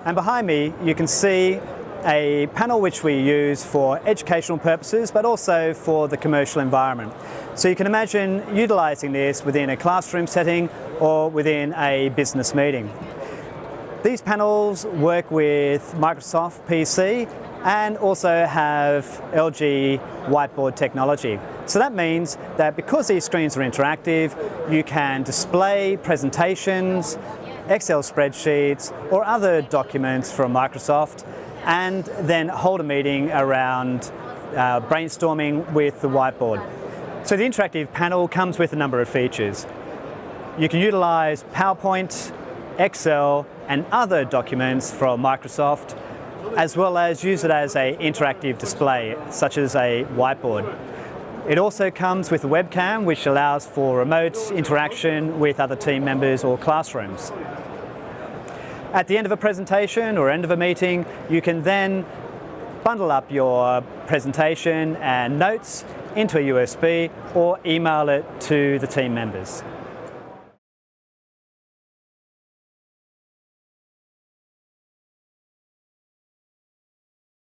And behind me you can see a panel which we use for educational purposes but also for the commercial environment. So you can imagine utilising this within a classroom setting or within a business meeting. These panels work with Microsoft PC and also have LG Whiteboard technology. So that means that because these screens are interactive, you can display presentations, Excel spreadsheets or other documents from Microsoft and then hold a meeting around brainstorming with the whiteboard. So the interactive panel comes with a number of features. You can utilise PowerPoint, Excel and other documents from Microsoft, as well as use it as an interactive display, such as a whiteboard. It also comes with a webcam, which allows for remote interaction with other team members or classrooms. At the end of a presentation or end of a meeting, you can then bundle up your presentation and notes into a USB or email it to the team members.